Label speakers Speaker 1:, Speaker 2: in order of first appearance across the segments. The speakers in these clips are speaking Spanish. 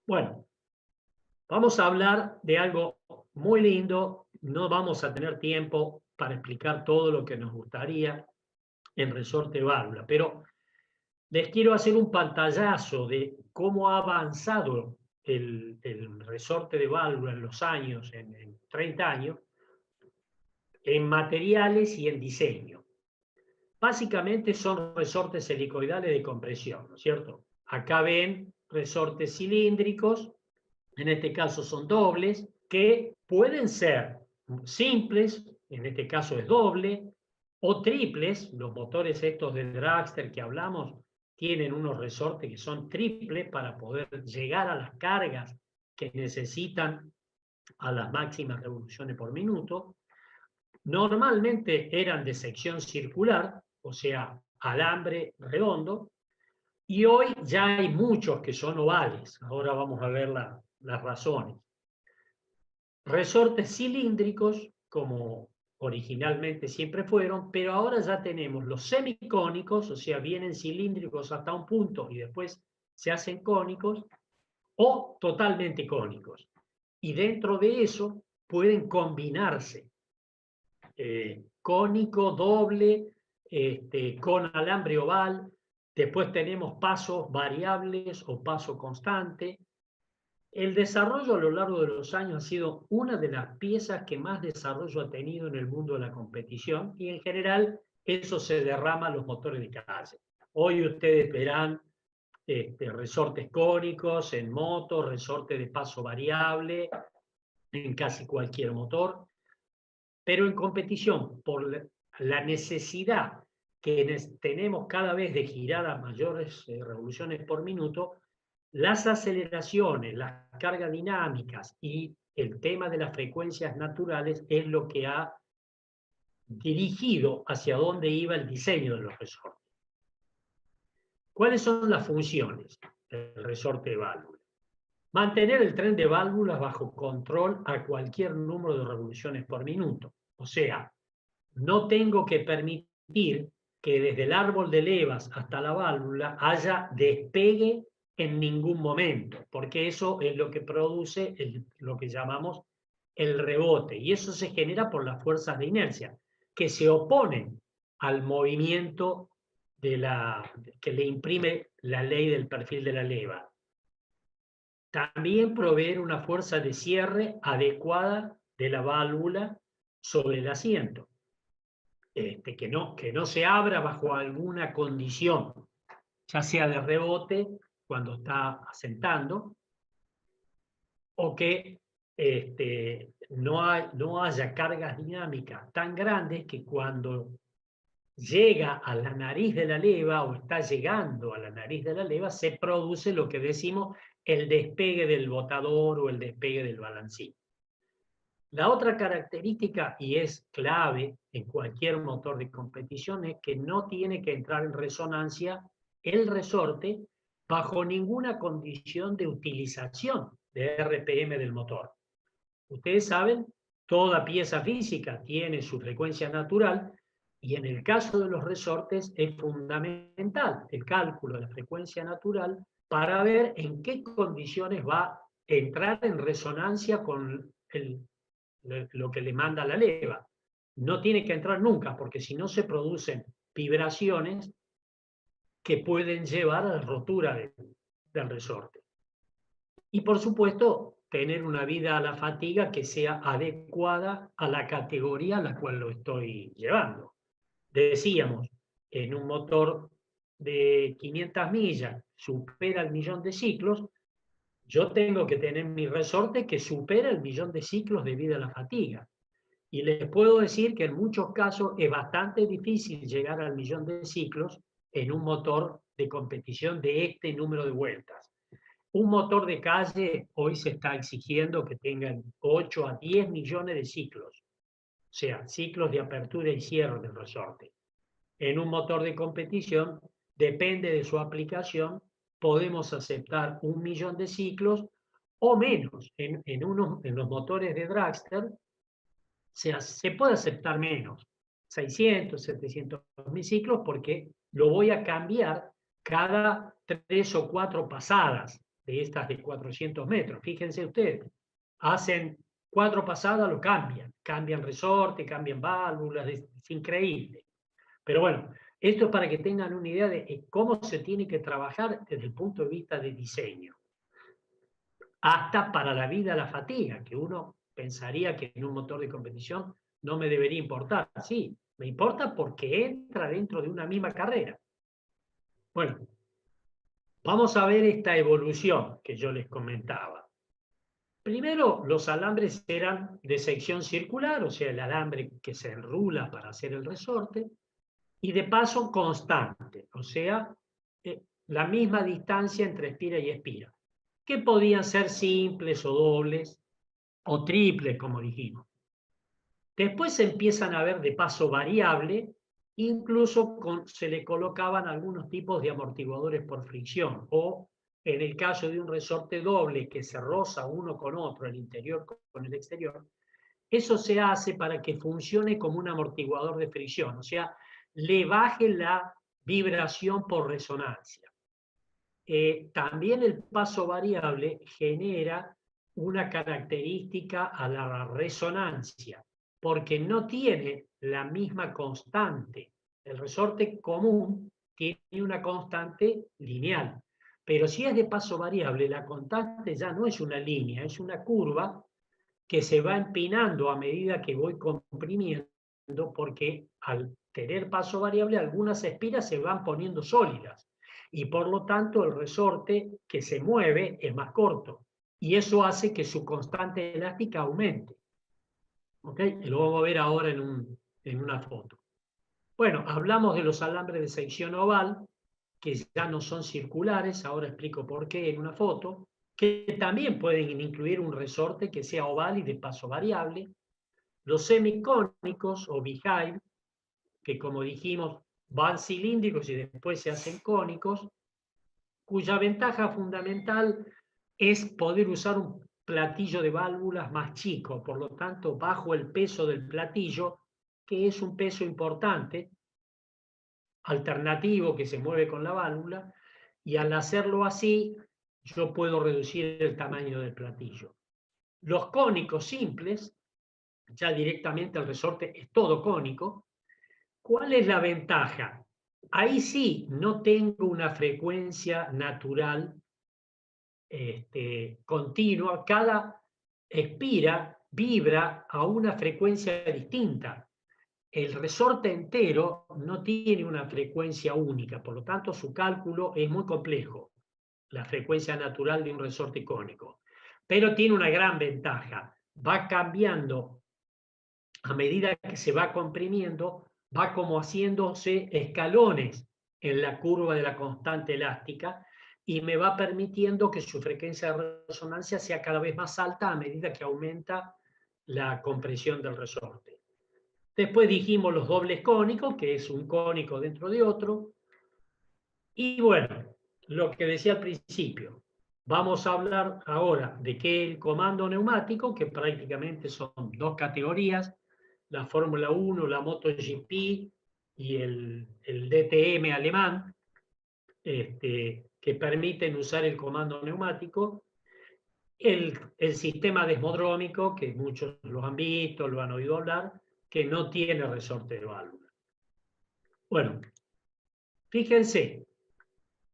Speaker 1: Bueno, vamos a hablar de algo muy lindo. No vamos a tener tiempo para explicar todo lo que nos gustaría en resorte válvula, pero les quiero hacer un pantallazo de cómo ha avanzado el resorte de válvula en los años, en 30 años, en materiales y en diseño. Básicamente son resortes helicoidales de compresión, ¿no es cierto? Acá ven resortes cilíndricos, en este caso son dobles, que pueden ser simples, en este caso es doble, o triples. Los motores estos de dragster que hablamos tienen unos resortes que son triples para poder llegar a las cargas que necesitan a las máximas revoluciones por minuto. Normalmente eran de sección circular, o sea, alambre redondo, y hoy ya hay muchos que son ovales. Ahora vamos a ver las razones. Resortes cilíndricos, como originalmente siempre fueron, pero ahora ya tenemos los semicónicos, o sea, vienen cilíndricos hasta un punto y después se hacen cónicos, o totalmente cónicos. Y dentro de eso pueden combinarse cónico, doble, con alambre oval. Después tenemos pasos variables o paso constante. El desarrollo a lo largo de los años ha sido una de las piezas que más desarrollo ha tenido en el mundo de la competición, y en general eso se derrama en los motores de calle. Hoy ustedes verán resortes cónicos en motos, resortes de paso variable en casi cualquier motor, pero en competición, por la necesidad que tenemos cada vez de girar a mayores revoluciones por minuto, las aceleraciones, las cargas dinámicas y el tema de las frecuencias naturales es lo que ha dirigido hacia dónde iba el diseño de los resortes. ¿Cuáles son las funciones del resorte de válvula? Mantener el tren de válvulas bajo control a cualquier número de revoluciones por minuto. O sea, no tengo que permitir que desde el árbol de levas hasta la válvula haya despegue en ningún momento, porque eso es lo que produce lo que llamamos el rebote, y eso se genera por las fuerzas de inercia, que se oponen al movimiento que le imprime la ley del perfil de la leva. También proveer una fuerza de cierre adecuada de la válvula sobre el asiento. Que no se abra bajo alguna condición, ya sea de rebote cuando está asentando, o que no haya cargas dinámicas tan grandes que cuando llega a la nariz de la leva o está llegando a la nariz de la leva se produce lo que decimos el despegue del botador o el despegue del balancín. La otra característica, y es clave en cualquier motor de competición, es que no tiene que entrar en resonancia el resorte bajo ninguna condición de utilización de RPM del motor. Ustedes saben, toda pieza física tiene su frecuencia natural, y en el caso de los resortes es fundamental el cálculo de la frecuencia natural para ver en qué condiciones va a entrar en resonancia con lo que le manda la leva. No tiene que entrar nunca, porque si no se producen vibraciones que pueden llevar a la rotura del resorte. Y por supuesto, tener una vida a la fatiga que sea adecuada a la categoría a la cual lo estoy llevando. Decíamos, en un motor de 500 millas supera el 1.000.000 de ciclos, yo tengo que tener mi resorte que supera el 1.000.000 de ciclos debido a la fatiga. Y les puedo decir que en muchos casos es bastante difícil llegar al 1.000.000 de ciclos en un motor de competición de este número de vueltas. Un motor de calle hoy se está exigiendo que tengan 8 a 10 millones de ciclos, o sea, ciclos de apertura y cierre del resorte. En un motor de competición, depende de su aplicación, podemos aceptar 1.000.000 de ciclos o menos. En los motores de dragster se puede aceptar menos, 600, 700 mil ciclos, porque lo voy a cambiar cada 3 o 4 pasadas de estas de 400 metros. Fíjense ustedes, hacen 4 pasadas, lo cambian resorte, cambian válvulas, es increíble. Pero bueno, esto es para que tengan una idea de cómo se tiene que trabajar desde el punto de vista de diseño. Hasta para la vida, la fatiga, que uno pensaría que en un motor de competición no me debería importar. Sí, me importa porque entra dentro de una misma carrera. Bueno, vamos a ver esta evolución que yo les comentaba. Primero, los alambres eran de sección circular, o sea, el alambre que se enrula para hacer el resorte, y de paso constante, o sea, la misma distancia entre espira y espira, que podían ser simples o dobles, o triples, como dijimos. Después se empiezan a ver de paso variable, incluso se le colocaban algunos tipos de amortiguadores por fricción, o en el caso de un resorte doble que se roza uno con otro, el interior con el exterior, eso se hace para que funcione como un amortiguador de fricción, o sea, le baje la vibración por resonancia. También el paso variable genera una característica a la resonancia, porque no tiene la misma constante. El resorte común tiene una constante lineal, pero si es de paso variable, la constante ya no es una línea, es una curva que se va empinando a medida que voy comprimiendo, porque al tener paso variable, algunas espiras se van poniendo sólidas y por lo tanto el resorte que se mueve es más corto y eso hace que su constante elástica aumente. ¿Ok? Y lo vamos a ver ahora en una foto. Bueno, hablamos de los alambres de sección oval, que ya no son circulares, ahora explico por qué en una foto, que también pueden incluir un resorte que sea oval y de paso variable. Los semicónicos o beehive, que como dijimos van cilíndricos y después se hacen cónicos, cuya ventaja fundamental es poder usar un platillo de válvulas más chico, por lo tanto bajo el peso del platillo, que es un peso importante, alternativo que se mueve con la válvula, y al hacerlo así yo puedo reducir el tamaño del platillo. Los cónicos simples, ya directamente el resorte es todo cónico. ¿Cuál es la ventaja? Ahí sí no tengo una frecuencia natural continua, cada espira vibra a una frecuencia distinta. El resorte entero no tiene una frecuencia única, por lo tanto su cálculo es muy complejo, la frecuencia natural de un resorte cónico. Pero tiene una gran ventaja, va cambiando a medida que se va comprimiendo, va como haciéndose escalones en la curva de la constante elástica y me va permitiendo que su frecuencia de resonancia sea cada vez más alta a medida que aumenta la compresión del resorte. Después dijimos los dobles cónicos, que es un cónico dentro de otro. Y bueno, lo que decía al principio, vamos a hablar ahora de qué el comando neumático, que prácticamente son dos categorías, la Fórmula 1, la MotoGP y el DTM alemán, que permiten usar el comando neumático. El sistema desmodrómico, que muchos lo han visto, lo han oído hablar, que no tiene resorte de válvula. Bueno, fíjense,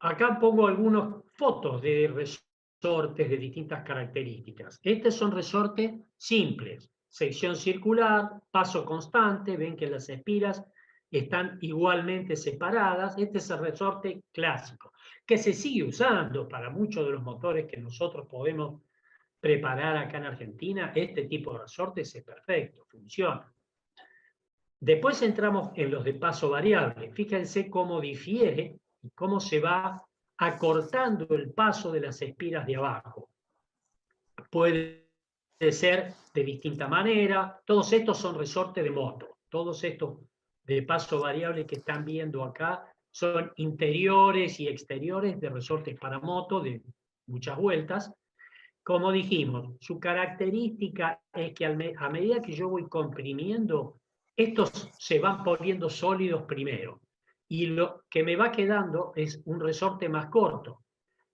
Speaker 1: acá pongo algunas fotos de resortes de distintas características. Estos son resortes simples, sección circular, paso constante, ven que las espiras están igualmente separadas. Este es el resorte clásico, que se sigue usando para muchos de los motores que nosotros podemos preparar acá en Argentina. Este tipo de resortes es perfecto, funciona. Después entramos en los de paso variable. Fíjense cómo difiere y cómo se va acortando el paso de las espiras de abajo. Puede ser de distinta manera. Todos estos son resortes de moto. Todos estos de paso variable que están viendo acá son interiores y exteriores de resortes para moto de muchas vueltas. Como dijimos, su característica es que a medida que yo voy comprimiendo, estos se van poniendo sólidos primero y lo que me va quedando es un resorte más corto.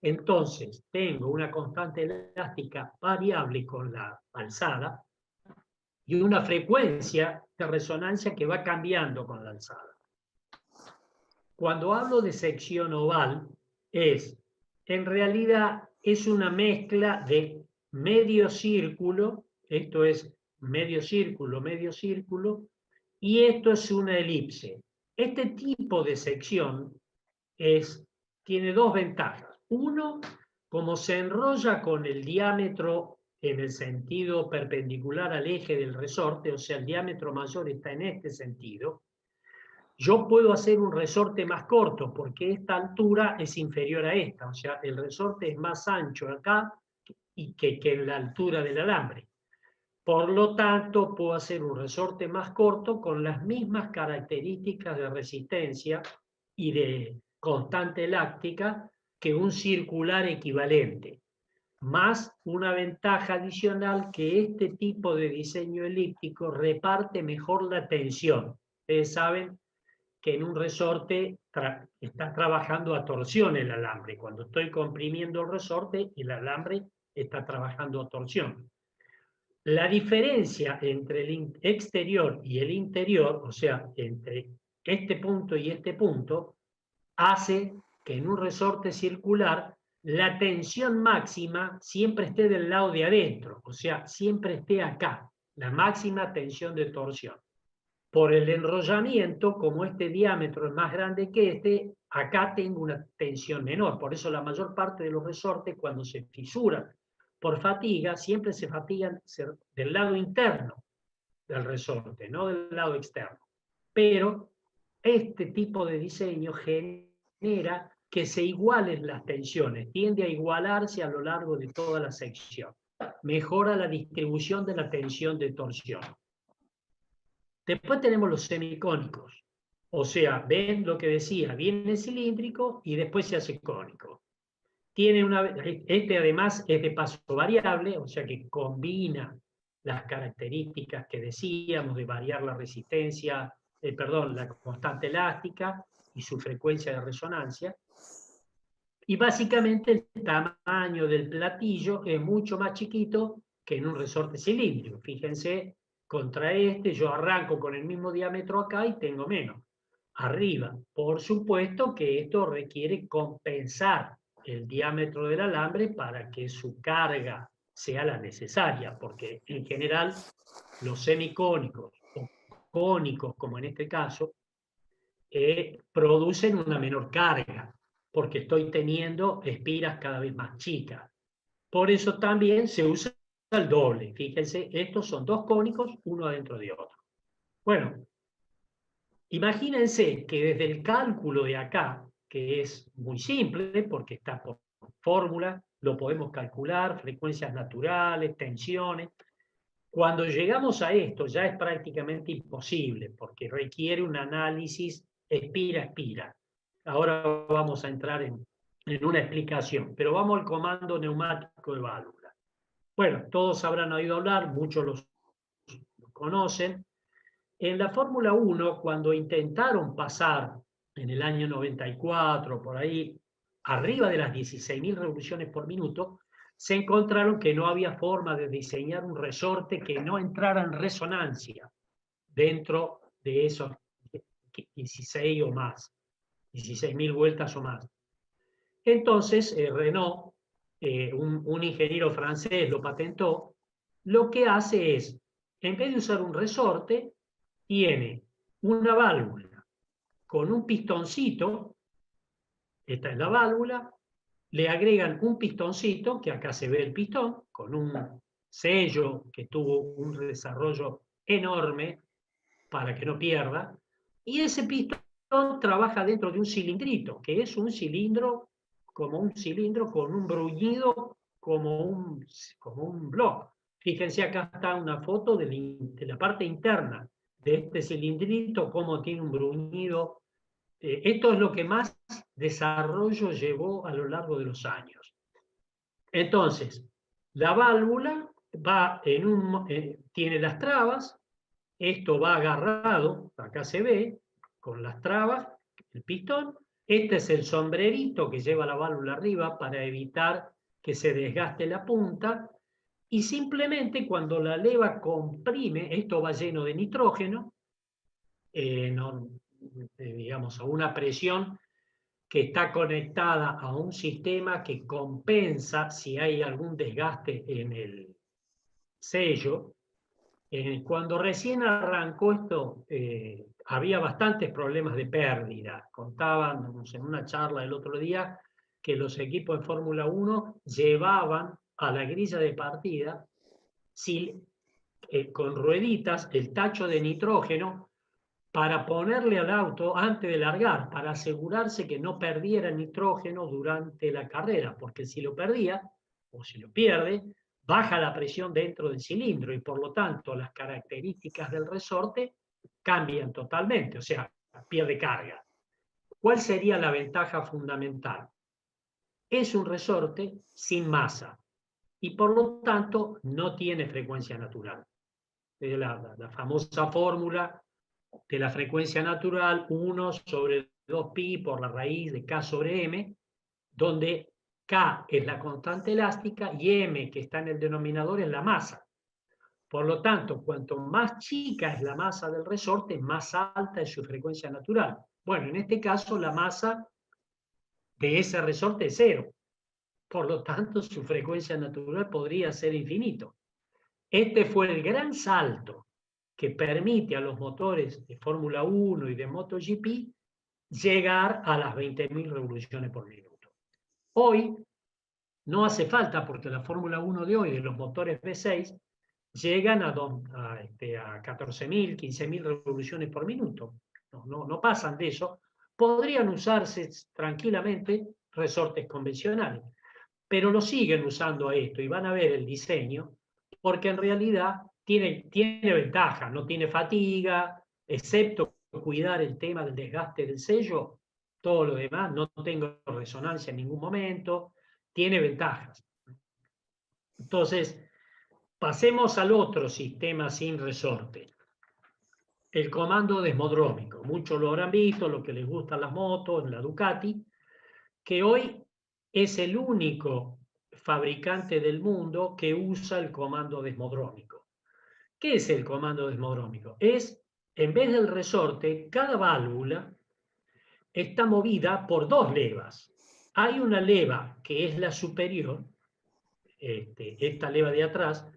Speaker 1: Entonces, tengo una constante elástica variable con la alzada y una frecuencia de resonancia que va cambiando con la alzada. Cuando hablo de sección oval, en realidad es una mezcla de medio círculo, esto es medio círculo, y esto es una elipse. Este tipo de sección tiene dos ventajas. Uno, como se enrolla con el diámetro en el sentido perpendicular al eje del resorte, o sea, el diámetro mayor está en este sentido, yo puedo hacer un resorte más corto porque esta altura es inferior a esta, o sea, el resorte es más ancho acá y que en la altura del alambre. Por lo tanto, puedo hacer un resorte más corto con las mismas características de resistencia y de constante eláctica que un circular equivalente. Más una ventaja adicional que este tipo de diseño elíptico reparte mejor la tensión. Ustedes saben que en un resorte está trabajando a torsión el alambre. Cuando estoy comprimiendo el resorte, el alambre está trabajando a torsión. La diferencia entre el exterior y el interior, o sea, entre este punto y este punto, hace que en un resorte circular la tensión máxima siempre esté del lado de adentro, o sea, siempre esté acá, la máxima tensión de torsión. Por el enrollamiento, como este diámetro es más grande que este, acá tengo una tensión menor. Por eso la mayor parte de los resortes, cuando se fisuran por fatiga, siempre se fatigan del lado interno del resorte, no del lado externo. Pero este tipo de diseño genera que se igualen las tensiones, tiende a igualarse a lo largo de toda la sección. Mejora la distribución de la tensión de torsión. Después tenemos los semicónicos. O sea, ven lo que decía, viene cilíndrico y después se hace cónico. Este además es de paso variable, o sea que combina las características que decíamos de variar la resistencia, la constante elástica y su frecuencia de resonancia. Y básicamente el tamaño del platillo es mucho más chiquito que en un resorte cilíndrico. Fíjense, contra este yo arranco con el mismo diámetro acá y tengo menos. Arriba, por supuesto que esto requiere compensar el diámetro del alambre para que su carga sea la necesaria, porque en general los semicónicos o cónicos, como en este caso, producen una menor carga, porque estoy teniendo espiras cada vez más chicas. Por eso también se usa el doble. Fíjense, estos son dos cónicos, uno adentro de otro. Bueno, imagínense que desde el cálculo de acá, que es muy simple porque está por fórmula, lo podemos calcular, frecuencias naturales, tensiones. Cuando llegamos a esto ya es prácticamente imposible porque requiere un análisis espira a espira. Ahora vamos a entrar en una explicación, pero vamos al comando neumático de válvula. Bueno, todos habrán oído hablar, muchos los conocen. En la Fórmula 1, cuando intentaron pasar en el año 94, por ahí, arriba de las 16.000 revoluciones por minuto, se encontraron que no había forma de diseñar un resorte que no entrara en resonancia dentro de esos 16 o más, 16.000 vueltas o más. Entonces, Renault, un ingeniero francés lo patentó, lo que hace es, en vez de usar un resorte, tiene una válvula con un pistoncito, esta es la válvula, le agregan un pistoncito, que acá se ve el pistón, con un sello que tuvo un desarrollo enorme para que no pierda, y ese pistón trabaja dentro de un cilindrito, que es un cilindro con un bruñido como un block. Fíjense, acá está una foto de la parte interna de este cilindrito, cómo tiene un bruñido. Esto es lo que más desarrollo llevó a lo largo de los años. Entonces, la válvula tiene las trabas, esto va agarrado, acá se ve, con las trabas, el pistón, Este es el sombrerito que lleva la válvula arriba para evitar que se desgaste la punta, y simplemente cuando la leva comprime, esto va lleno de nitrógeno, digamos, a una presión que está conectada a un sistema que compensa si hay algún desgaste en el sello. Cuando recién arrancó esto, había bastantes problemas de pérdida. Contaban en una charla el otro día que los equipos de Fórmula 1 llevaban a la grilla de partida con rueditas el tacho de nitrógeno para ponerle al auto antes de largar, para asegurarse que no perdiera nitrógeno durante la carrera, porque si lo perdía o si lo pierde, baja la presión dentro del cilindro y por lo tanto las características del resorte cambian totalmente, o sea, pierde carga. ¿Cuál sería la ventaja fundamental? Es un resorte sin masa y por lo tanto no tiene frecuencia natural. La famosa fórmula de la frecuencia natural, 1 sobre 2pi por la raíz de K sobre M, donde K es la constante elástica y M, que está en el denominador, es la masa. Por lo tanto, cuanto más chica es la masa del resorte, más alta es su frecuencia natural. Bueno, en este caso la masa de ese resorte es 0. Por lo tanto, su frecuencia natural podría ser infinito. Este fue el gran salto que permite a los motores de Fórmula 1 y de MotoGP llegar a las 20.000 revoluciones por minuto. Hoy no hace falta, porque la Fórmula 1 de hoy, de los motores V6, llegan a 14.000, 15.000 revoluciones por minuto. No pasan de eso. Podrían usarse tranquilamente resortes convencionales, pero lo siguen usando a esto y van a ver el diseño, porque en realidad tiene ventaja, no tiene fatiga, excepto cuidar el tema del desgaste del sello, todo lo demás, no tengo resonancia en ningún momento, tiene ventajas. Entonces, pasemos al otro sistema sin resorte, el comando desmodrómico. Muchos lo habrán visto, los que les gustan las motos, la Ducati, que hoy es el único fabricante del mundo que usa el comando desmodrómico. ¿Qué es el comando desmodrómico? Es, en vez del resorte, cada válvula está movida por dos levas. Hay una leva que es la superior, esta leva de atrás,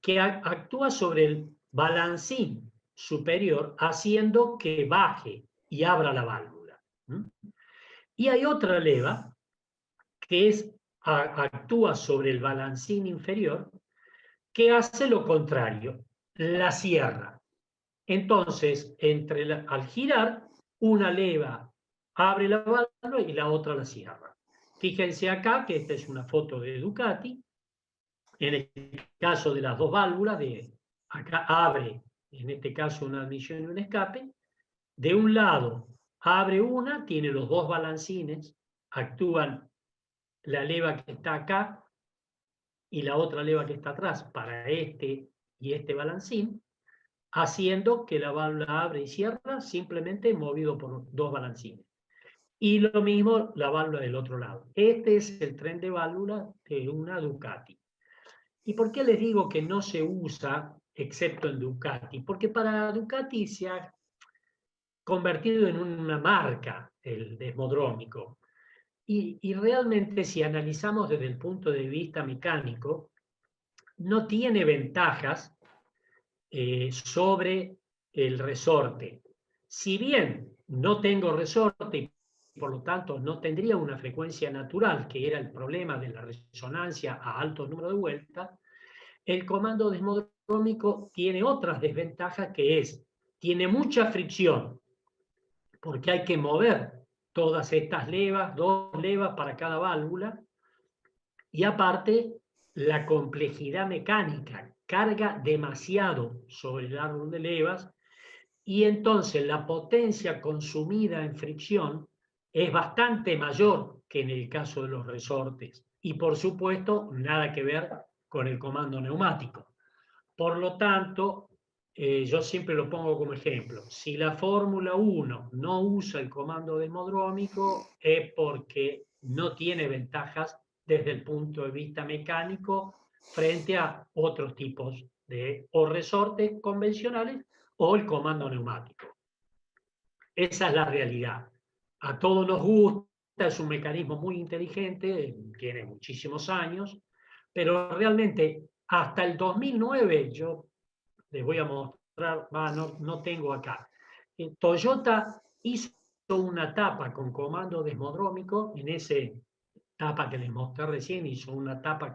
Speaker 1: que actúa sobre el balancín superior haciendo que baje y abra la válvula. Y hay otra leva que actúa sobre el balancín inferior, que hace lo contrario, la cierra. Entonces, al girar, una leva abre la válvula y la otra la cierra. Fíjense acá que esta es una foto de Ducati. En el caso de las dos válvulas, acá abre, en este caso, una admisión y un escape. De un lado abre una, tiene los dos balancines, actúan la leva que está acá y la otra leva que está atrás para este y este balancín, haciendo que la válvula abre y cierra simplemente movido por dos balancines. Y lo mismo la válvula del otro lado. Este es el tren de válvula de una Ducati. ¿Y por qué les digo que no se usa excepto en Ducati? Porque para Ducati se ha convertido en una marca el desmodrómico. Y realmente, si analizamos desde el punto de vista mecánico, no tiene ventajas sobre el resorte. Si bien no tengo resorte y por lo tanto no tendría una frecuencia natural, que era el problema de la resonancia a alto número de vueltas, el comando desmodrómico tiene otras desventajas, que tiene mucha fricción, porque hay que mover todas estas levas, dos levas para cada válvula, y aparte la complejidad mecánica carga demasiado sobre el árbol de levas, y entonces la potencia consumida en fricción es bastante mayor que en el caso de los resortes, y por supuesto nada que ver con el comando neumático. Por lo tanto, yo siempre lo pongo como ejemplo. Si la Fórmula 1 no usa el comando desmodrómico es porque no tiene ventajas desde el punto de vista mecánico frente a otros tipos de o resortes convencionales o el comando neumático. Esa es la realidad. A todos nos gusta, es un mecanismo muy inteligente, tiene muchísimos años, pero realmente hasta el 2009, yo les voy a mostrar, no tengo acá. Toyota hizo una tapa con comando desmodrómico, en ese tapa que les mostré recién, hizo una tapa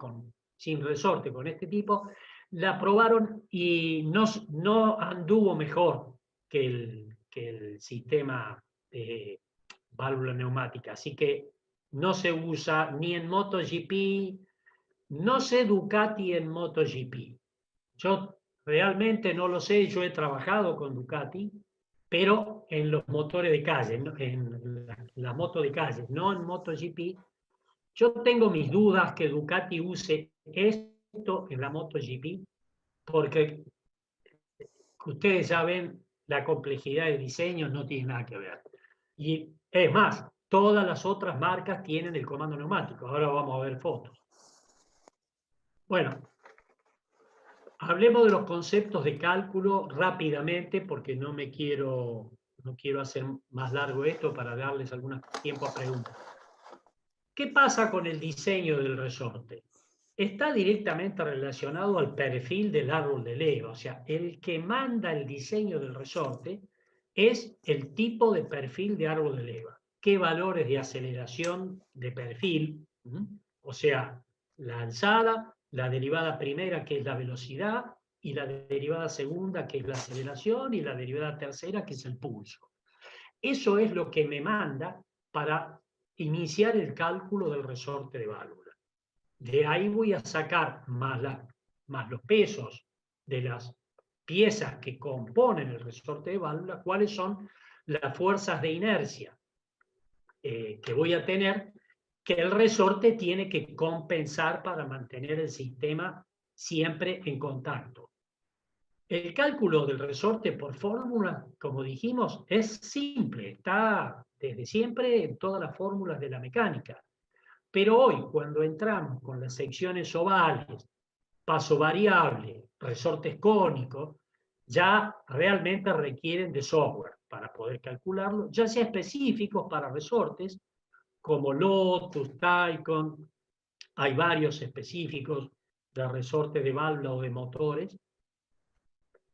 Speaker 1: sin resorte con este tipo, la probaron y no anduvo mejor que el sistema de válvula neumática. Así que no se usa ni en MotoGP, no sé Ducati en MotoGP. Yo realmente no lo sé, yo he trabajado con Ducati, pero en los motores de calle, en la moto de calle, no en MotoGP. Yo tengo mis dudas que Ducati use esto en la MotoGP, porque ustedes ya ven la complejidad de diseño, no tiene nada que ver. Y es más, todas las otras marcas tienen el comando neumático. Ahora vamos a ver fotos. Bueno, hablemos de los conceptos de cálculo rápidamente, porque no quiero hacer más largo esto para darles algún tiempo a preguntas. ¿Qué pasa con el diseño del resorte? Está directamente relacionado al perfil del árbol de leva, o sea, el que manda el diseño del resorte es el tipo de perfil de árbol de leva. ¿Qué valores de aceleración de perfil? O sea, la alzada, la derivada primera, que es la velocidad, y la derivada segunda, que es la aceleración, y la derivada tercera, que es el pulso. Eso es lo que me manda para iniciar el cálculo del resorte de válvula. De ahí voy a sacar más los pesos de las piezas que componen el resorte de válvula, cuáles son las fuerzas de inercia que voy a tener, que el resorte tiene que compensar para mantener el sistema siempre en contacto. El cálculo del resorte por fórmula, como dijimos, es simple, está desde siempre en todas las fórmulas de la mecánica. Pero hoy, cuando entramos con las secciones ovales, paso variable, resortes cónicos, ya realmente requieren de software para poder calcularlo, ya sea específicos para resortes, como Lotus, Taikon, hay varios específicos de resortes de válvula o de motores,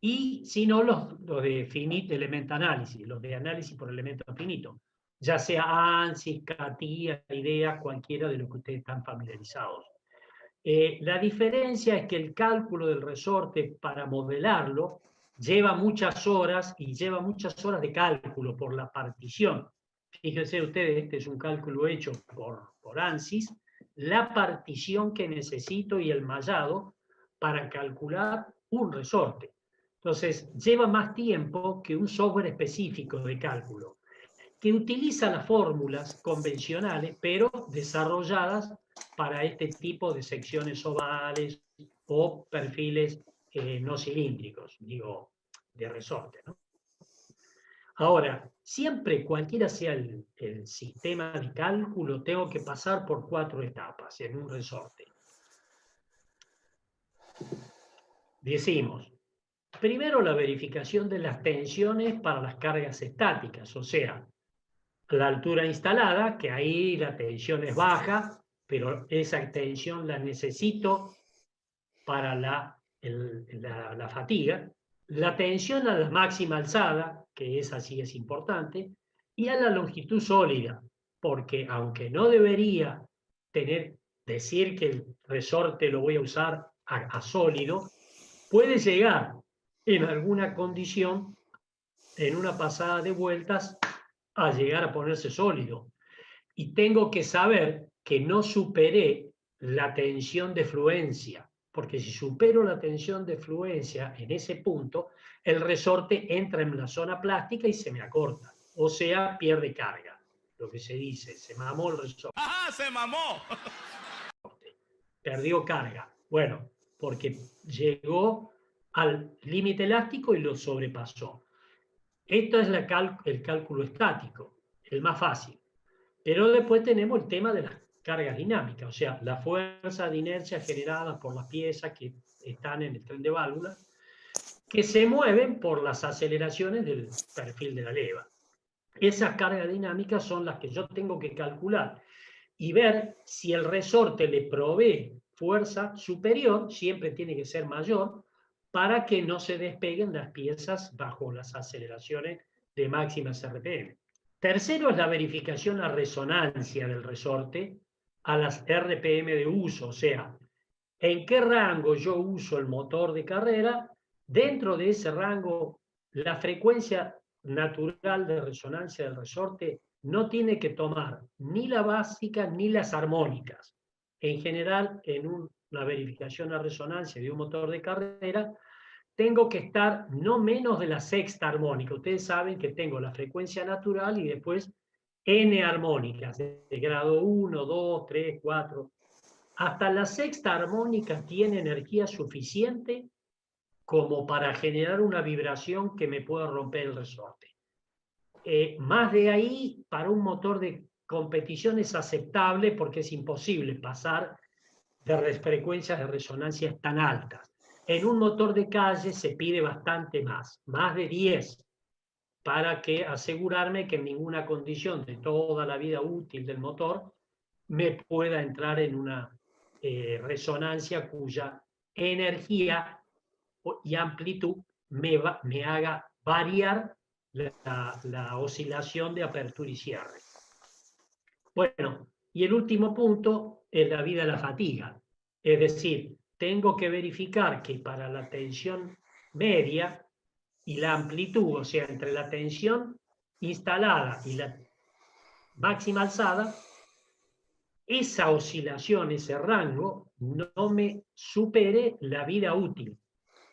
Speaker 1: y si no, los de finite element análisis, los de análisis por elemento finito, ya sea ANSYS, CATIA, IDEA, cualquiera de los que ustedes están familiarizados. La diferencia es que el cálculo del resorte para modelarlo lleva muchas horas y lleva muchas horas de cálculo por la partición. Fíjense ustedes, este es un cálculo hecho por ANSYS, la partición que necesito y el mallado para calcular un resorte. Entonces, lleva más tiempo que un software específico de cálculo, que utiliza las fórmulas convencionales, pero desarrolladas para este tipo de secciones ovales o perfiles no cilíndricos, digo, de resorte, ¿no? Ahora, siempre, cualquiera sea el sistema de cálculo, tengo que pasar por 4 etapas en un resorte. Decimos, primero la verificación de las tensiones para las cargas estáticas, o sea, la altura instalada, que ahí la tensión es baja, pero esa tensión la necesito para la fatiga, la tensión a la máxima alzada, que esa sí es importante, y a la longitud sólida, porque aunque no debería decir que el resorte lo voy a usar a sólido, puede llegar en alguna condición, en una pasada de vueltas, a llegar a ponerse sólido. Y tengo que saber que no superé la tensión de fluencia, porque si supero la tensión de fluencia en ese punto, el resorte entra en la zona plástica y se me acorta, o sea, pierde carga. Lo que se dice, se mamó el resorte.
Speaker 2: ¡Ajá, se mamó!
Speaker 1: Perdió carga. Bueno, porque llegó al límite elástico y lo sobrepasó. Esto es el cálculo estático, el más fácil. Pero después tenemos el tema de las cargas dinámicas, o sea, la fuerza de inercia generada por las piezas que están en el tren de válvula, que se mueven por las aceleraciones del perfil de la leva. Esas cargas dinámicas son las que yo tengo que calcular y ver si el resorte le provee fuerza superior, siempre tiene que ser mayor, para que no se despeguen las piezas bajo las aceleraciones de máximas RPM. Tercero es la verificación, la resonancia del resorte a las RPM de uso, o sea, en qué rango yo uso el motor de carrera, dentro de ese rango la frecuencia natural de resonancia del resorte no tiene que tomar ni la básica ni las armónicas. En general, en una verificación a resonancia de un motor de carrera, tengo que estar no menos de la sexta armónica. Ustedes saben que tengo la frecuencia natural y después n armónicas, de grado 1, 2, 3, 4. Hasta la sexta armónica tiene energía suficiente como para generar una vibración que me pueda romper el resorte. Más de ahí, para un motor de competición es aceptable porque es imposible pasar de frecuencias de resonancia tan altas. En un motor de calle se pide bastante más de 10, para que asegurarme que en ninguna condición de toda la vida útil del motor me pueda entrar en una resonancia cuya energía y amplitud me haga variar la oscilación de apertura y cierre. Bueno, y el último punto es la vida de la fatiga. Es decir, tengo que verificar que para la tensión media y la amplitud, o sea, entre la tensión instalada y la máxima alzada, esa oscilación, ese rango, no me supere la vida útil.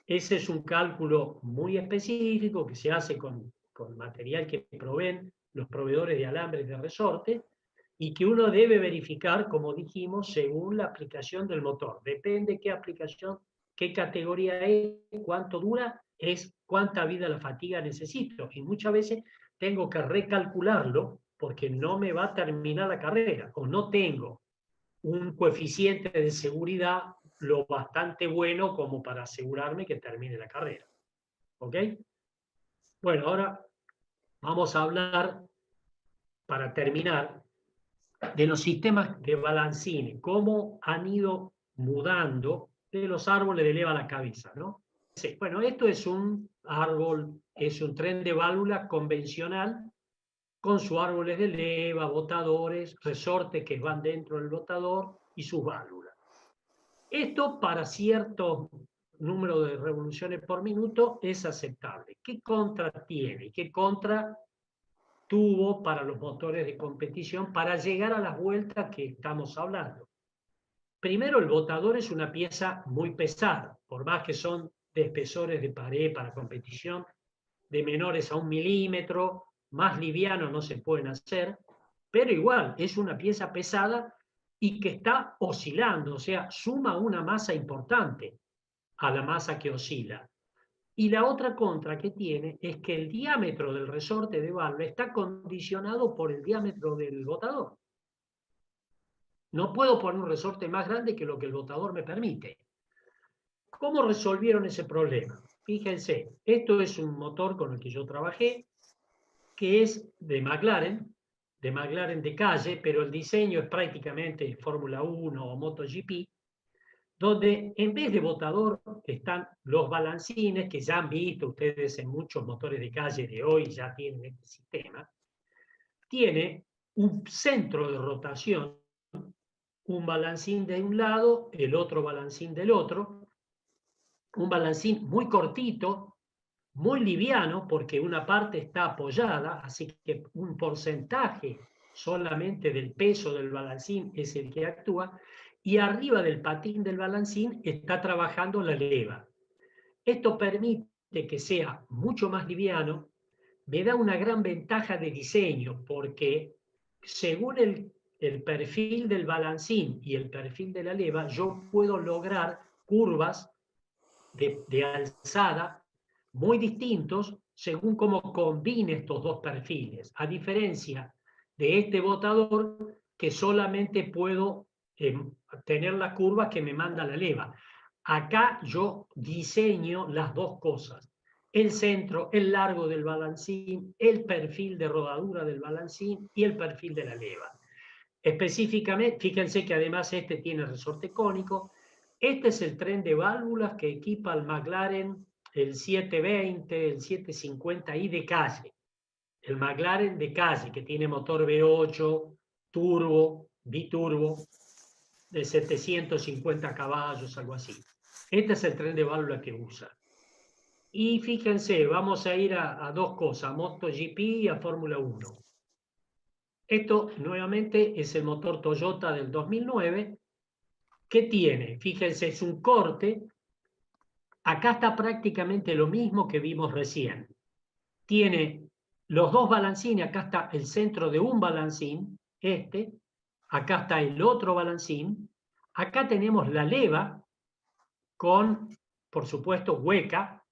Speaker 1: Ese es un cálculo muy específico que se hace con material que proveen los proveedores de alambres de resorte y que uno debe verificar, como dijimos, según la aplicación del motor. Depende qué aplicación, qué categoría es, cuánto dura, es cuánta vida la fatiga necesito. Y muchas veces tengo que recalcularlo porque no me va a terminar la carrera o no tengo un coeficiente de seguridad lo bastante bueno como para asegurarme que termine la carrera. ¿Ok? Bueno, ahora vamos a hablar, para terminar, de los sistemas de balancines, cómo han ido mudando de los árboles de leva a la cabeza, ¿no? Sí, bueno, esto es un árbol, es un tren de válvula convencional con sus árboles de leva, botadores, resortes que van dentro del botador y sus válvulas. Esto para cierto número de revoluciones por minuto es aceptable. ¿Qué contra tiene? ¿Qué contra tuvo para los motores de competición para llegar a las vueltas que estamos hablando? Primero, el botador es una pieza muy pesada, por más que son de espesores de pared para competición, de menores a 1 milímetro, más livianos no se pueden hacer, pero igual es una pieza pesada y que está oscilando, o sea, suma una masa importante a la masa que oscila. Y la otra contra que tiene es que el diámetro del resorte de válvula está condicionado por el diámetro del botador. No puedo poner un resorte más grande que lo que el botador me permite. ¿Cómo resolvieron ese problema? Fíjense, esto es un motor con el que yo trabajé, que es de McLaren de calle, pero el diseño es prácticamente Fórmula 1 o MotoGP, donde en vez de botador están los balancines que ya han visto ustedes en muchos motores de calle de hoy, ya tienen este sistema. Tiene un centro de rotación, un balancín de un lado, el otro balancín del otro, un balancín muy cortito, muy liviano, porque una parte está apoyada, así que un porcentaje solamente del peso del balancín es el que actúa, y arriba del patín del balancín está trabajando la leva. Esto permite que sea mucho más liviano, me da una gran ventaja de diseño, porque según el perfil del balancín y el perfil de la leva, yo puedo lograr curvas de alzada muy distintos según cómo combine estos dos perfiles, a diferencia de este botador que solamente puedo tener la curva que me manda la leva. Acá yo diseño las dos cosas, el centro, el largo del balancín, el perfil de rodadura del balancín y el perfil de la leva. Específicamente, fíjense que además este tiene resorte cónico. Este es el tren de válvulas que equipa el McLaren, el 720, el 750i de calle. El McLaren de calle, que tiene motor V8, turbo, biturbo, de 750 caballos, algo así. Este es el tren de válvula que usa. Y fíjense, vamos a ir a dos cosas, a MotoGP y a Fórmula 1. Esto nuevamente es el motor Toyota del 2009. ¿Qué tiene? Fíjense, es un corte. Acá está prácticamente lo mismo que vimos recién. Tiene los dos balancines, acá está el centro de un balancín, acá está el otro balancín, acá tenemos la leva con, por supuesto, hueca,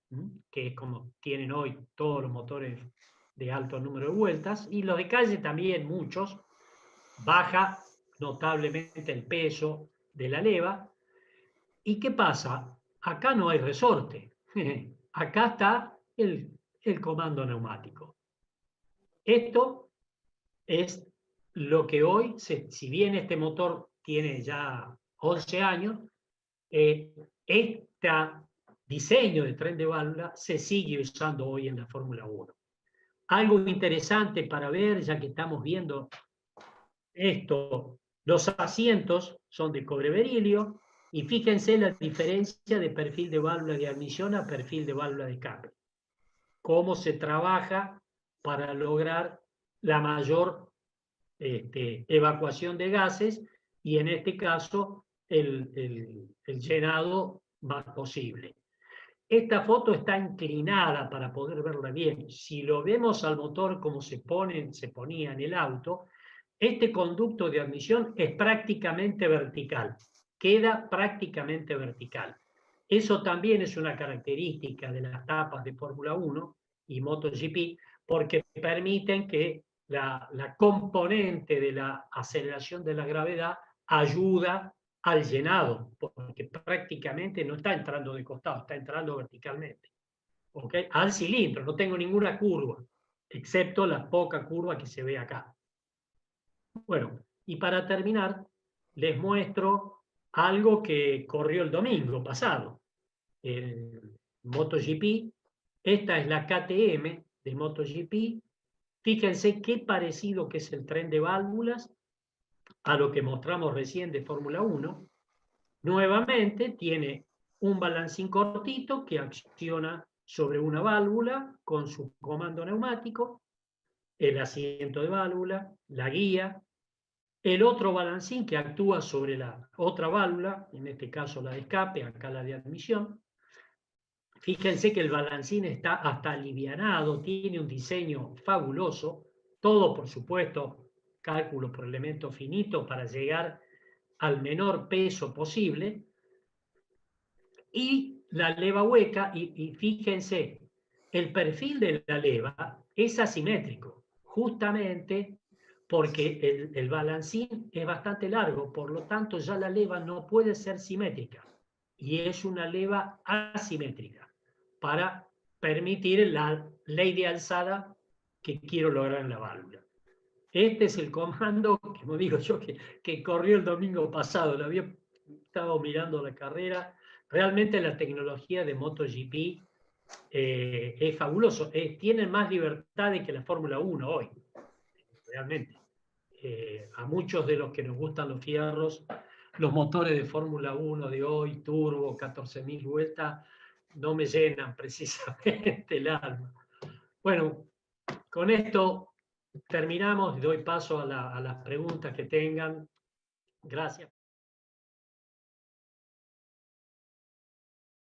Speaker 1: que es como tienen hoy todos los motores de alto número de vueltas, y los de calle también, muchos. Baja notablemente el peso de la leva. ¿Y qué pasa? Acá no hay resorte. Acá está el comando neumático. Esto es lo que hoy, si bien este motor tiene ya 11 años, este diseño de tren de válvula se sigue usando hoy en la Fórmula 1. Algo interesante para ver, ya que estamos viendo esto, los asientos son de cobre berilio, y fíjense la diferencia de perfil de válvula de admisión a perfil de válvula de escape. Cómo se trabaja para lograr la mayor evacuación de gases y en este caso el llenado más posible. Esta foto está inclinada para poder verla bien. Si lo vemos al motor como se ponía en el auto, este conducto de admisión es prácticamente vertical, queda prácticamente vertical. Eso también es una característica de las tapas de Fórmula 1 y MotoGP, porque permiten que la componente de la aceleración de la gravedad ayuda al llenado, porque prácticamente no está entrando de costado, está entrando verticalmente. ¿Okay? Al cilindro, no tengo ninguna curva, excepto la poca curva que se ve acá. Bueno, y para terminar, les muestro algo que corrió el domingo pasado. El MotoGP, esta es la KTM de MotoGP. Fíjense qué parecido que es el tren de válvulas a lo que mostramos recién de Fórmula 1. Nuevamente tiene un balancín cortito que acciona sobre una válvula con su comando neumático, el asiento de válvula, la guía, el otro balancín que actúa sobre la otra válvula, en este caso la de escape, acá la de admisión. Fíjense que el balancín está hasta alivianado, tiene un diseño fabuloso, todo por supuesto cálculo por elemento finito para llegar al menor peso posible, y la leva hueca, y fíjense, el perfil de la leva es asimétrico, justamente porque el balancín es bastante largo, por lo tanto ya la leva no puede ser simétrica, y es una leva asimétrica, para permitir la ley de alzada que quiero lograr en la válvula. Este es el comando, como digo yo, que corrió el domingo pasado. Lo había estado mirando la carrera. Realmente la tecnología de MotoGP es fabuloso. Tienen más libertades que la Fórmula 1 hoy, realmente. A muchos de los que nos gustan los fierros, los motores de Fórmula 1 de hoy, turbo, 14.000 vueltas, no me llenan precisamente el alma. Bueno, con esto terminamos, doy paso a las preguntas que tengan. Gracias.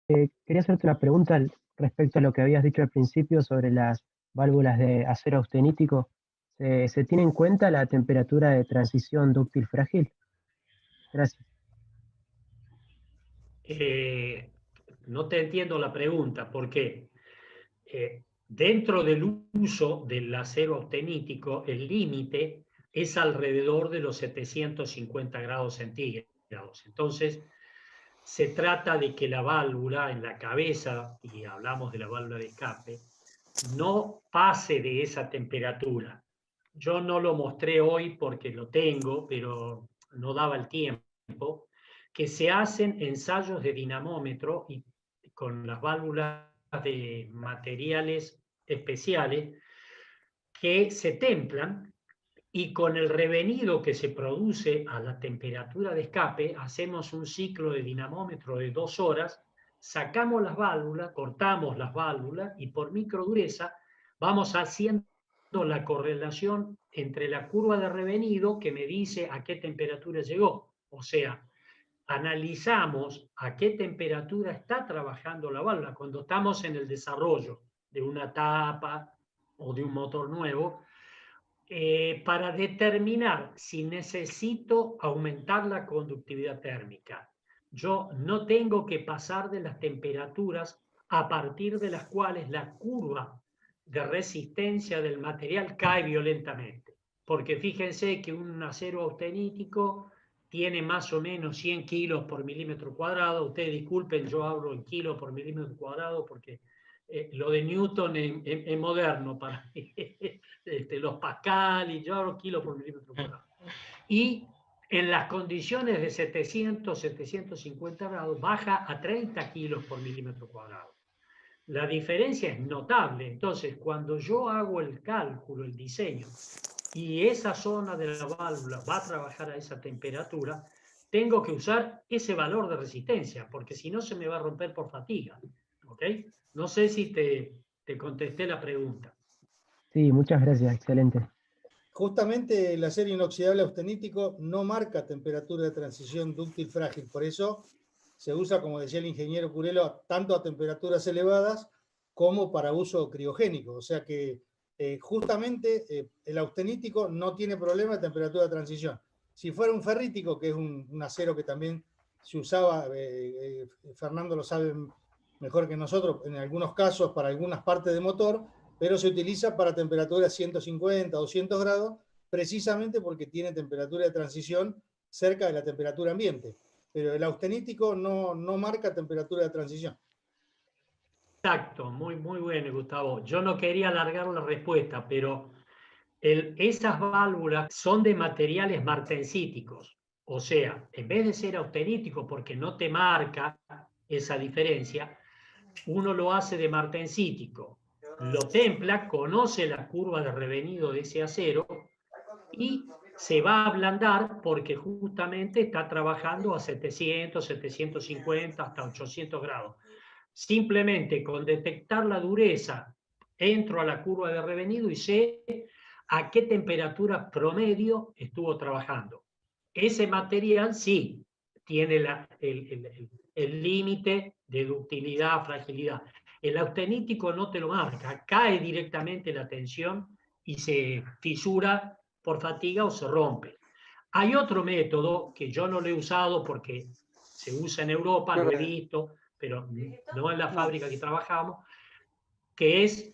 Speaker 2: Quería hacerte una pregunta respecto a lo que habías dicho al principio sobre las válvulas de acero austenítico. ¿Se tiene en cuenta la temperatura de transición dúctil frágil? Gracias.
Speaker 1: no te entiendo la pregunta, porque dentro del uso del acero austenítico, el límite es alrededor de los 750 grados centígrados. Entonces, se trata de que la válvula en la cabeza, y hablamos de la válvula de escape, no pase de esa temperatura. Yo no lo mostré hoy porque lo tengo, pero no daba el tiempo, que se hacen ensayos de dinamómetro y con las válvulas de materiales especiales que se templan, y con el revenido que se produce a la temperatura de escape, hacemos un ciclo de dinamómetro de 2 horas, sacamos las válvulas, cortamos las válvulas y por microdureza vamos haciendo la correlación entre la curva de revenido que me dice a qué temperatura llegó. O sea, analizamos a qué temperatura está trabajando la válvula cuando estamos en el desarrollo de una tapa o de un motor nuevo, para determinar si necesito aumentar la conductividad térmica. Yo no tengo que pasar de las temperaturas a partir de las cuales la curva de resistencia del material cae violentamente. Porque fíjense que un acero austenítico tiene más o menos 100 kilos por milímetro cuadrado. Ustedes disculpen, yo hablo en kilos por milímetro cuadrado porque lo de Newton es moderno para mí. Los Pascal, y yo hablo kilos por milímetro cuadrado. Y en las condiciones de 700, 750 grados, baja a 30 kilos por milímetro cuadrado. La diferencia es notable. Entonces, cuando yo hago el cálculo, el diseño, y esa zona de la válvula va a trabajar a esa temperatura, tengo que usar ese valor de resistencia, porque si no se me va a romper por fatiga. ¿Ok? No sé si te contesté la pregunta.
Speaker 2: Sí, muchas gracias, excelente.
Speaker 3: Justamente el acero inoxidable austenítico no marca temperatura de transición dúctil frágil, por eso se usa, como decía el ingeniero Curelo, tanto a temperaturas elevadas como para uso criogénico. O sea que justamente el austenítico no tiene problema de temperatura de transición. Si fuera un ferrítico, que es un acero que también se usaba, Fernando lo sabe mejor que nosotros, en algunos casos para algunas partes de motor, pero se utiliza para temperaturas 150, 200 grados, precisamente porque tiene temperatura de transición cerca de la temperatura ambiente. Pero el austenítico no marca temperatura de transición.
Speaker 1: Exacto, muy, muy bueno, Gustavo. Yo no quería alargar la respuesta, pero esas válvulas son de materiales martensíticos. O sea, en vez de ser austenítico, porque no te marca esa diferencia, uno lo hace de martensítico. Lo templa, conoce la curva de revenido de ese acero y se va a ablandar porque justamente está trabajando a 700, 750, hasta 800 grados. Simplemente con detectar la dureza, entro a la curva de revenido y sé a qué temperatura promedio estuvo trabajando. Ese material sí tiene el límite de ductilidad, fragilidad. El austenítico no te lo marca, cae directamente la tensión y se fisura por fatiga o se rompe. Hay otro método que yo no lo he usado porque se usa en Europa, lo he visto, pero no en la fábrica que trabajamos, que es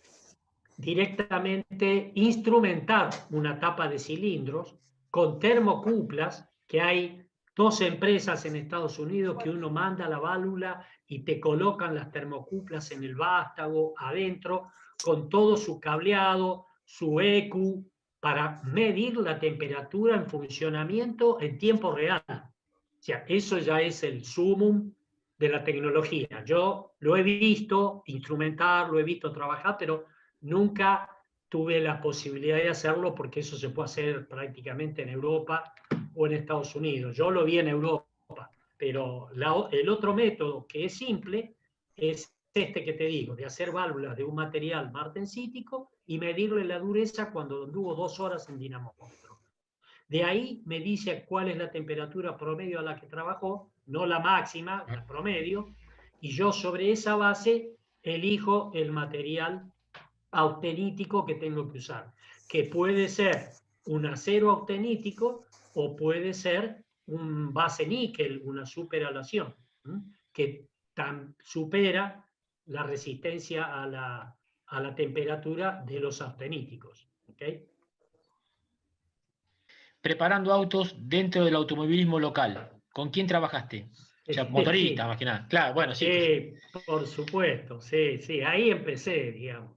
Speaker 1: directamente instrumentar una tapa de cilindros con termocuplas, que hay 2 empresas en Estados Unidos que uno manda la válvula y te colocan las termocuplas en el vástago adentro con todo su cableado, su EQ, para medir la temperatura en funcionamiento en tiempo real. O sea, eso ya es el sumum de la tecnología. Yo lo he visto instrumentar, lo he visto trabajar, pero nunca tuve la posibilidad de hacerlo porque eso se puede hacer prácticamente en Europa o en Estados Unidos. Yo lo vi en Europa, pero el otro método que es simple es este que te digo, de hacer válvulas de un material martensítico y medirle la dureza cuando anduvo 2 horas en dinamómetro. De ahí me dice cuál es la temperatura promedio a la que trabajó, no la máxima, la promedio, y yo sobre esa base elijo el material austenítico que tengo que usar, que puede ser un acero austenítico o puede ser un base níquel, una superalación, que supera la resistencia a la temperatura de los austeníticos. ¿Okay?
Speaker 4: Preparando autos dentro del automovilismo local. ¿Con quién trabajaste? O sea, motorista, más que nada. Claro, bueno, sí.
Speaker 1: Por supuesto, sí, sí, ahí empecé, digamos.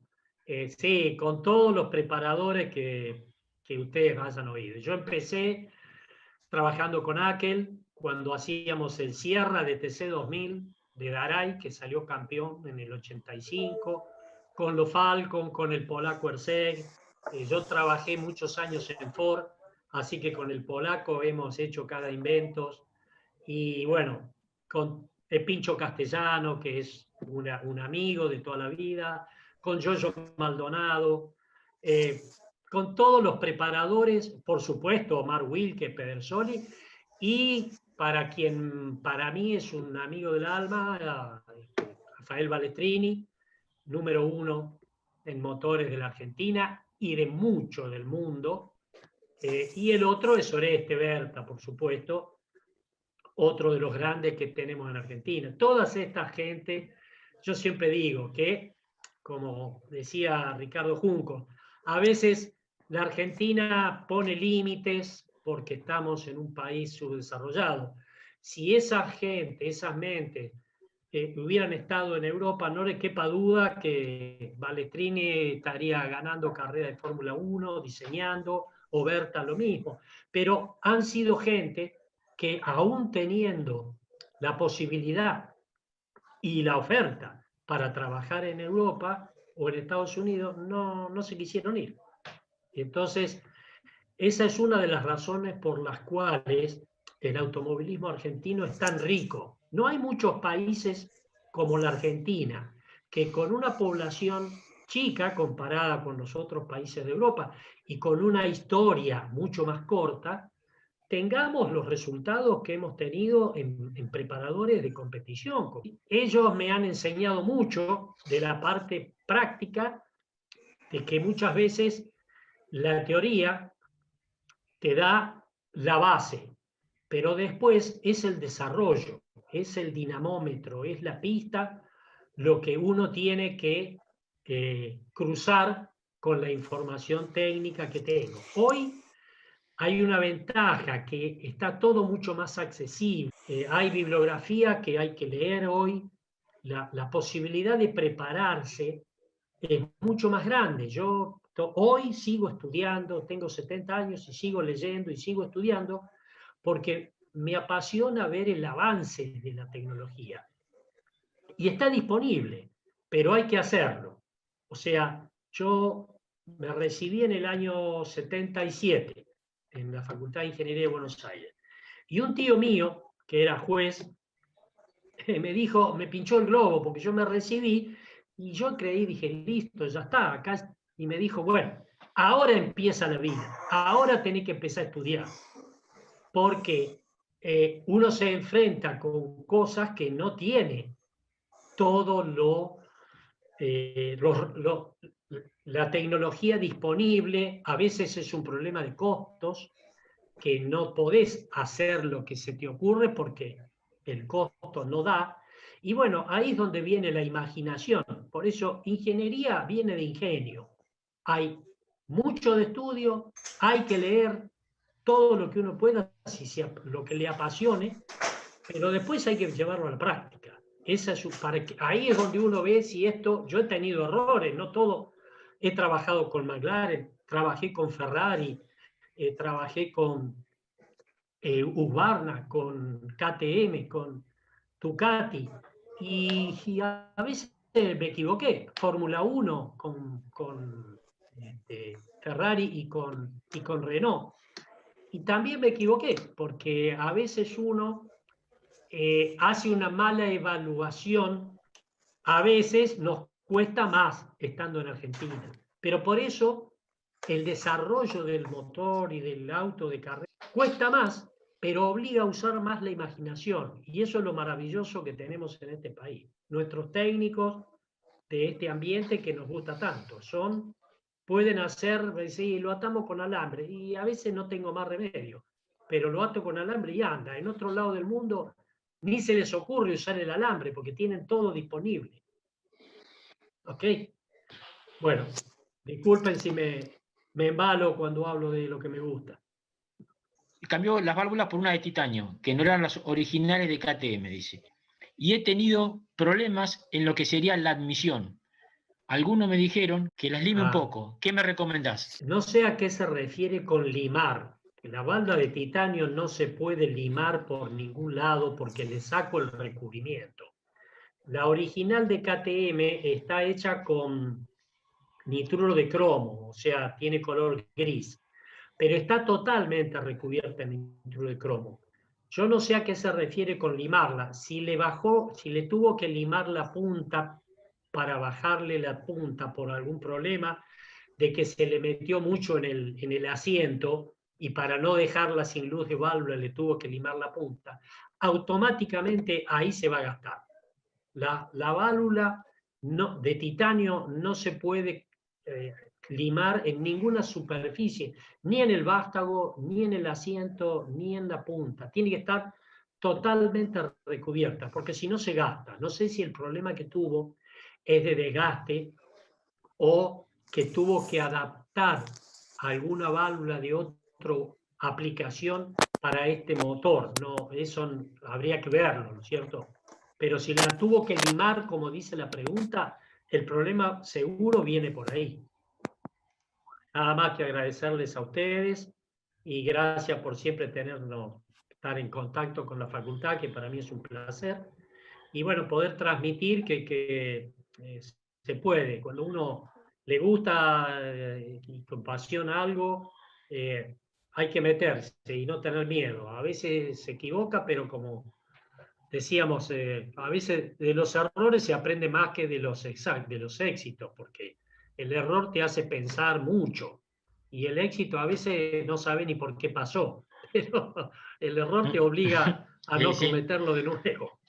Speaker 1: Sí, con todos los preparadores que ustedes hayan oído. Yo empecé trabajando con Aquel cuando hacíamos el Sierra de TC2000 de Daray, que salió campeón en el 85, con los Falcon, con el polaco Erceg. Yo trabajé muchos años en Ford, así que con el polaco hemos hecho cada invento. Y bueno, con Pincho Castellano, que es un amigo de toda la vida, con Giorgio Maldonado, con todos los preparadores, por supuesto, Omar Wilke, Pedersoli, y para mí es un amigo del alma, Rafael Balestrini, número 1 en motores de la Argentina y de mucho del mundo, y el otro es Oreste Berta, por supuesto, otro de los grandes que tenemos en Argentina. Todas estas gente, yo siempre digo que, como decía Ricardo Junco, a veces la Argentina pone límites porque estamos en un país subdesarrollado. Si esa gente, esas mentes, hubieran estado en Europa, no le quepa duda que Balestrini estaría ganando carrera de Fórmula 1, diseñando, o Berta lo mismo. Pero han sido gente que aún teniendo la posibilidad y la oferta para trabajar en Europa o en Estados Unidos, no se quisieron ir. Entonces, esa es una de las razones por las cuales el automovilismo argentino es tan rico. No hay muchos países como la Argentina, que con una población chica comparada con los otros países de Europa y con una historia mucho más corta, tengamos los resultados que hemos tenido en preparadores de competición. Ellos me han enseñado mucho de la parte práctica, de que muchas veces la teoría te da la base, pero después es el desarrollo, es el dinamómetro, es la pista, lo que uno tiene que cruzar con la información técnica que tengo. Hoy hay una ventaja, que está todo mucho más accesible. Hay bibliografía que hay que leer hoy. La posibilidad de prepararse es mucho más grande. Yo hoy sigo estudiando, tengo 70 años y sigo leyendo y sigo estudiando porque me apasiona ver el avance de la tecnología. Y está disponible, pero hay que hacerlo. O sea, yo me recibí en el año 77 en la Facultad de Ingeniería de Buenos Aires. Y un tío mío, que era juez, me dijo, me pinchó el globo porque yo me recibí y yo creí, dije, listo, ya está, acá. Y me dijo, bueno, ahora empieza la vida, ahora tenés que empezar a estudiar. Porque uno se enfrenta con cosas que no tiene todo la tecnología disponible. A veces es un problema de costos, que no podés hacer lo que se te ocurre porque el costo no da. Y bueno, ahí es donde viene la imaginación. Por eso ingeniería viene de ingenio. Hay mucho de estudio, hay que leer todo lo que uno pueda, si sea lo que le apasione, pero después hay que llevarlo a la práctica. Ahí es donde uno ve si esto, yo he tenido errores, no todo, he trabajado con McLaren, trabajé con Ferrari, trabajé con Husqvarna, con KTM, con Ducati, y a veces me equivoqué, Fórmula 1 con Ferrari y con Renault. Y también me equivoqué, porque a veces uno hace una mala evaluación, a veces nos cuesta más estando en Argentina. Pero por eso el desarrollo del motor y del auto de carrera cuesta más, pero obliga a usar más la imaginación. Y eso es lo maravilloso que tenemos en este país. Nuestros técnicos de este ambiente que nos gusta tanto pueden hacer, sí, lo atamos con alambre, y a veces no tengo más remedio, pero lo ato con alambre y anda. En otro lado del mundo ni se les ocurre usar el alambre porque tienen todo disponible. ¿Ok? Bueno, disculpen si me embalo cuando hablo de lo que me gusta.
Speaker 4: Cambió las válvulas por una de titanio, que no eran las originales de KTM, dice. Y he tenido problemas en lo que sería la admisión. Algunos me dijeron que las lime un poco. ¿Qué me recomendás?
Speaker 1: No sé a qué se refiere con limar. La válvula de titanio no se puede limar por ningún lado porque le saco el recubrimiento. La original de KTM está hecha con nitruro de cromo, o sea, tiene color gris, pero está totalmente recubierta en nitruro de cromo. Yo no sé a qué se refiere con limarla. Si le tuvo que limar la punta para bajarle la punta por algún problema, de que se le metió mucho en el asiento y para no dejarla sin luz de válvula le tuvo que limar la punta, automáticamente ahí se va a gastar. La válvula de titanio no se puede limar en ninguna superficie, ni en el vástago, ni en el asiento, ni en la punta. Tiene que estar totalmente recubierta, porque si no se gasta. No sé si el problema que tuvo es de desgaste o que tuvo que adaptar alguna válvula de otra aplicación para este motor. No, eso habría que verlo, ¿no es cierto? Pero si la tuvo que limar, como dice la pregunta, el problema seguro viene por ahí. Nada más que agradecerles a ustedes y gracias por siempre estar en contacto con la facultad, que para mí es un placer. Y bueno, poder transmitir que se puede. Cuando uno le gusta y con pasión algo, hay que meterse y no tener miedo. A veces se equivoca, pero como decíamos, a veces de los errores se aprende más que de los éxitos, porque el error te hace pensar mucho y el éxito a veces no sabe ni por qué pasó, pero el error te obliga a no cometerlo de nuevo.